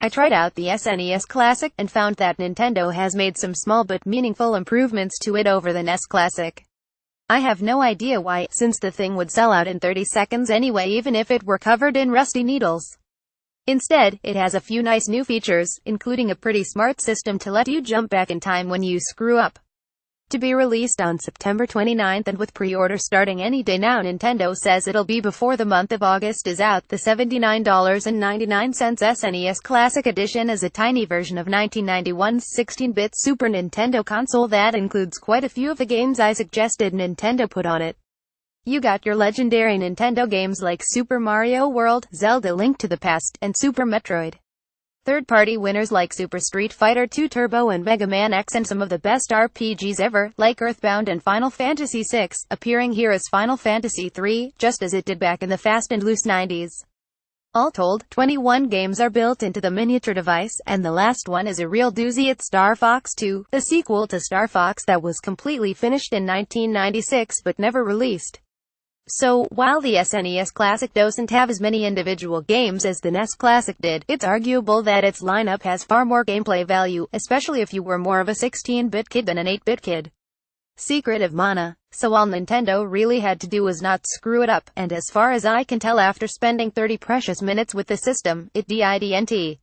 I tried out the SNES Classic, and found that Nintendo has made some small but meaningful improvements to it over the NES Classic. I have no idea why, since the thing would sell out in 30 seconds anyway even if it were covered in rusty needles. Instead, it has a few nice new features, including a pretty smart system to let you jump back in time when you screw up. To be released on September 29th and with pre-order starting any day now. Nintendo says it'll be before the month of August is out. The $79.99 SNES Classic Edition is a tiny version of 1991's 16-bit Super Nintendo console that includes quite a few of the games I suggested Nintendo put on it. You got your legendary Nintendo games like Super Mario World, Zelda Link to the Past, and Super Metroid. Third-party winners like Super Street Fighter 2 Turbo and Mega Man X, and some of the best RPGs ever, like Earthbound and Final Fantasy VI, appearing here as Final Fantasy III, just as it did back in the fast and loose 90s. All told, 21 games are built into the miniature device, and the last one is a real doozy. It's Star Fox 2, the sequel to Star Fox that was completely finished in 1996 but never released. So, while the SNES Classic doesn't have as many individual games as the NES Classic did, it's arguable that its lineup has far more gameplay value, especially if you were more of a 16-bit kid than an 8-bit kid. Secret of Mana. So all Nintendo really had to do was not screw it up, and as far as I can tell after spending 30 precious minutes with the system, it didn't.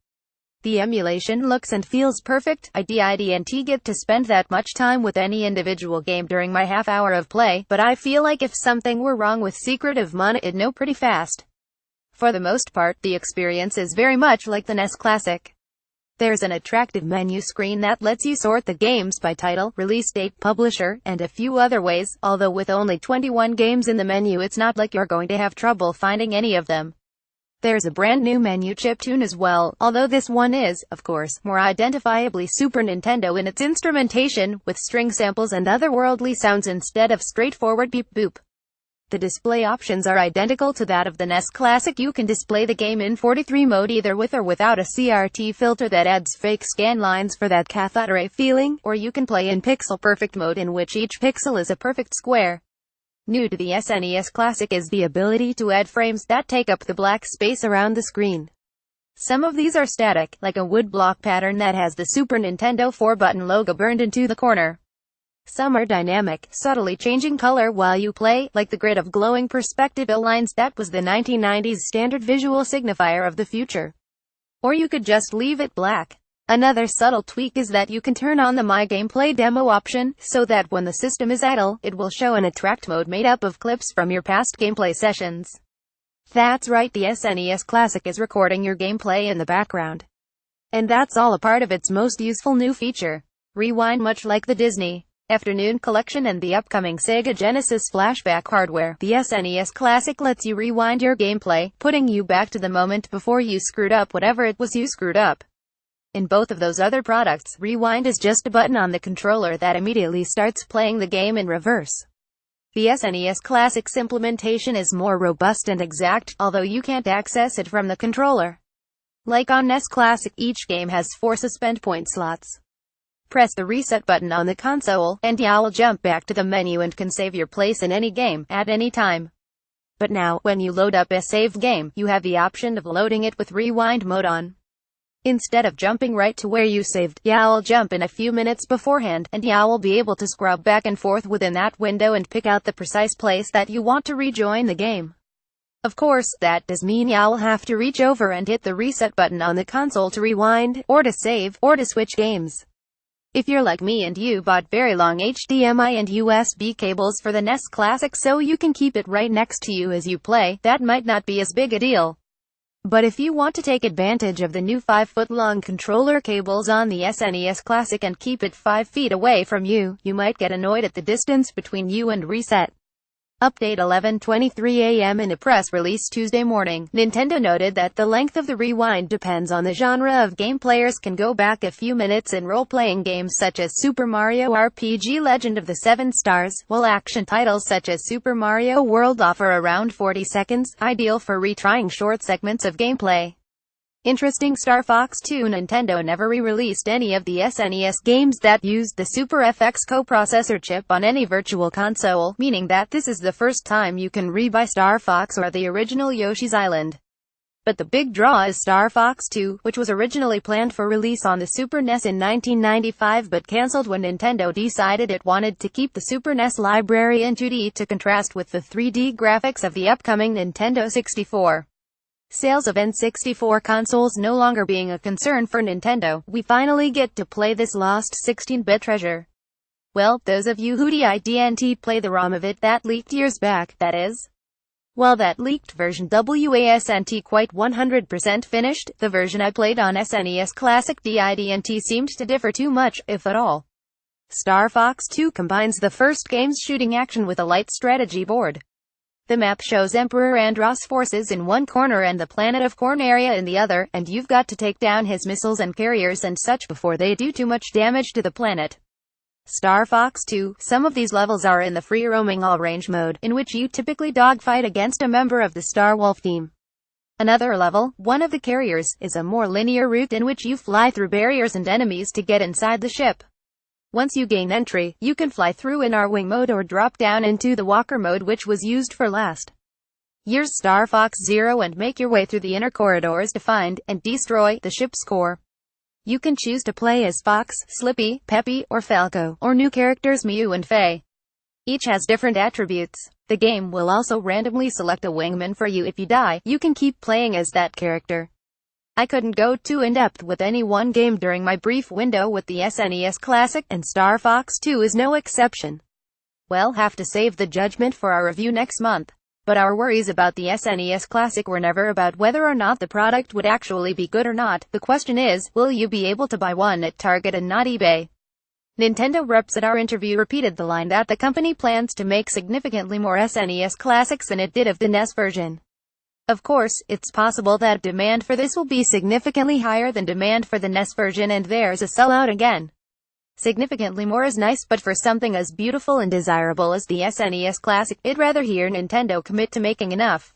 The emulation looks and feels perfect. I didn't get to spend that much time with any individual game during my half hour of play, but I feel like if something were wrong with Secret of Mana it'd know pretty fast. For the most part, the experience is very much like the NES Classic. There's an attractive menu screen that lets you sort the games by title, release date, publisher, and a few other ways, although with only 21 games in the menu it's not like you're going to have trouble finding any of them. There's a brand new menu chiptune as well, although this one is, of course, more identifiably Super Nintendo in its instrumentation, with string samples and otherworldly sounds instead of straightforward beep-boop. The display options are identical to that of the NES Classic. You can display the game in 43 mode either with or without a CRT filter that adds fake scan lines for that cathode ray feeling, or you can play in pixel perfect mode in which each pixel is a perfect square. New to the SNES Classic is the ability to add frames that take up the black space around the screen. Some of these are static, like a wood block pattern that has the Super Nintendo 4-button logo burned into the corner. Some are dynamic, subtly changing color while you play, like the grid of glowing perspective lines that was the 1990s standard visual signifier of the future. Or you could just leave it black. Another subtle tweak is that you can turn on the My Gameplay demo option, so that when the system is idle, it will show an attract mode made up of clips from your past gameplay sessions. That's right, the SNES Classic is recording your gameplay in the background. And that's all a part of its most useful new feature. Rewind. Much like the Disney Afternoon Collection and the upcoming Sega Genesis flashback hardware, the SNES Classic lets you rewind your gameplay, putting you back to the moment before you screwed up whatever it was you screwed up. In both of those other products, rewind is just a button on the controller that immediately starts playing the game in reverse. The SNES Classic's implementation is more robust and exact, although you can't access it from the controller. Like on NES Classic, each game has 4 suspend point slots. Press the reset button on the console, and you'll jump back to the menu and can save your place in any game, at any time. But now, when you load up a saved game, you have the option of loading it with rewind mode on. Instead of jumping right to where you saved, you'll jump in a few minutes beforehand, and you'll be able to scrub back and forth within that window and pick out the precise place that you want to rejoin the game. Of course, that does mean you'll have to reach over and hit the reset button on the console to rewind, or to save, or to switch games. If you're like me and you bought very long HDMI and USB cables for the NES Classic so you can keep it right next to you as you play, that might not be as big a deal. But if you want to take advantage of the new 5-foot-long controller cables on the SNES Classic and keep it 5 feet away from you, you might get annoyed at the distance between you and reset. Update 11:23 a.m. In a press release Tuesday morning, Nintendo noted that the length of the rewind depends on the genre of game. Players can go back a few minutes in role-playing games such as Super Mario RPG Legend of the Seven Stars, while action titles such as Super Mario World offer around 40 seconds, ideal for retrying short segments of gameplay. Interesting. Star Fox 2. Nintendo never re-released any of the SNES games that used the Super FX coprocessor chip on any virtual console, meaning that this is the first time you can re-buy Star Fox or the original Yoshi's Island. But the big draw is Star Fox 2, which was originally planned for release on the Super NES in 1995 but cancelled when Nintendo decided it wanted to keep the Super NES library in 2D to contrast with the 3D graphics of the upcoming Nintendo 64. Sales of N64 consoles no longer being a concern for Nintendo, we finally get to play this lost 16-bit treasure. Well, those of you who didn't play the ROM of it that leaked years back, that is. While that leaked version wasn't quite 100% finished, the version I played on SNES Classic didn't seemed to differ too much, if at all. Star Fox 2 combines the first game's shooting action with a light strategy board. The map shows Emperor Andros' forces in one corner and the planet of Corneria in the other, and you've got to take down his missiles and carriers and such before they do too much damage to the planet. Star Fox 2, some of these levels are in the free-roaming all-range mode, in which you typically dogfight against a member of the Star Wolf team. Another level, one of the carriers, is a more linear route in which you fly through barriers and enemies to get inside the ship. Once you gain entry, you can fly through in R-Wing mode or drop down into the Walker mode, which was used for last year's Star Fox Zero, and make your way through the inner corridors to find and destroy the ship's core. You can choose to play as Fox, Slippy, Peppy, or Falco, or new characters Mew and Faye. Each has different attributes. The game will also randomly select a wingman for you. If you die, you can keep playing as that character. I couldn't go too in-depth with any one game during my brief window with the SNES Classic, and Star Fox 2 is no exception. We'll have to save the judgment for our review next month. But our worries about the SNES Classic were never about whether or not the product would actually be good or not. The question is, will you be able to buy one at Target and not eBay? Nintendo reps at our interview repeated the line that the company plans to make significantly more SNES Classics than it did of the NES version. Of course, it's possible that demand for this will be significantly higher than demand for the NES version and there's a sellout again. Significantly more is nice, but for something as beautiful and desirable as the SNES Classic, I'd rather hear Nintendo commit to making enough.